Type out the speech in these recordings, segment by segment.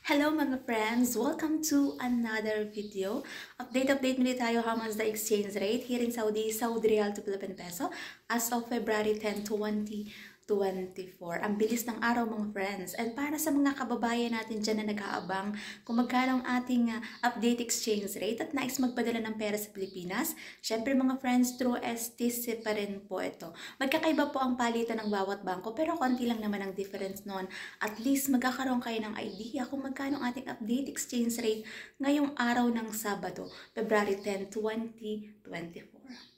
Hello mga friends! Welcome to another video. Update muli tayo how much the exchange rate here in Saudi Real to Philippine Peso as of February 10, 2024. Ang bilis ng araw mga friends. And para sa mga kababayan natin dyan na nag-aabang kung magkano ang ating update exchange rate at nais magpadala ng pera sa Pilipinas, syempre mga friends, through STC pa rin po ito. Magkakaiba po ang palitan ng bawat bangko pero konti lang naman ang difference noon. At least magkakaroon kayo ng idea kung magkano ang ating update exchange rate ngayong araw ng Sabado, February 10, 2024.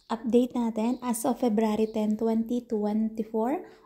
Update natin as of February 10, 2024,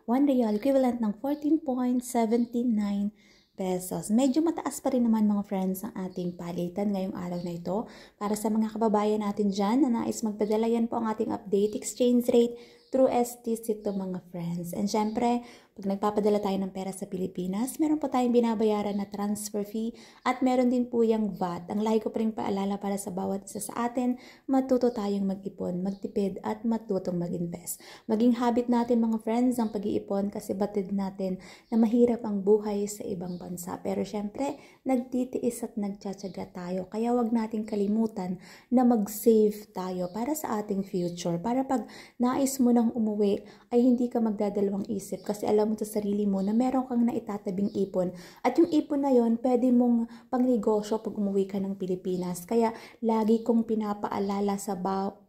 1 real equivalent ng 14.79 pesos. Medyo mataas pa rin naman mga friends ang ating palitan ngayong araw na ito. Para sa mga kababayan natin dyan na nais magpadala, yan po ang ating update exchange rate through STC to mga friends. And syempre, pag nagpapadala tayo ng pera sa Pilipinas, meron po tayong binabayaran na transfer fee at meron din po yung VAT. Ang lagi ko pa rin paalala para sa bawat isa sa atin, matuto tayong mag-ipon, magtipid at matutong mag-invest. Maging habit natin mga friends ang pag-iipon kasi batid natin na mahirap ang buhay sa ibang bansa. Pero syempre, nagtitiis at nagtsatsaga tayo. Kaya wag nating kalimutan na mag-save tayo para sa ating future. Para pag nais mo nang umuwi, ay hindi ka magdadalawang isip kasi alam mo sa sarili mo na meron kang naitatabing ipon. At yung ipon na yon, pwede mong pangnegosyo pag umuwi ka ng Pilipinas. Kaya lagi kong pinapaalala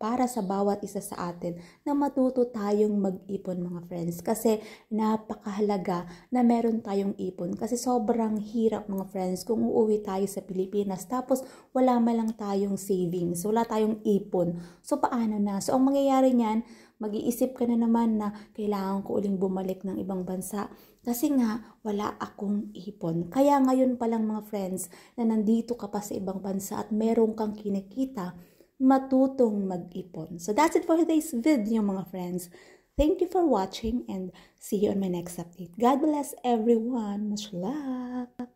para sa bawat isa sa atin na matuto tayong mag-ipon mga friends. Kasi napakahalaga na meron tayong ipon. Kasi sobrang hirap mga friends kung uuwi tayo sa Pilipinas tapos wala man lang tayong savings, wala tayong ipon. So paano na? So ang mangyayari niyan, mag-iisip ka na naman na kailangan ko uling bumalik ng ibang bansa kasi nga wala akong ipon. Kaya ngayon pa lang mga friends na nandito ka pa sa ibang bansa at meron kang kinikita, matutong mag-ipon. So that's it for today's video mga friends. Thank you for watching and see you on my next update. God bless everyone. Much love.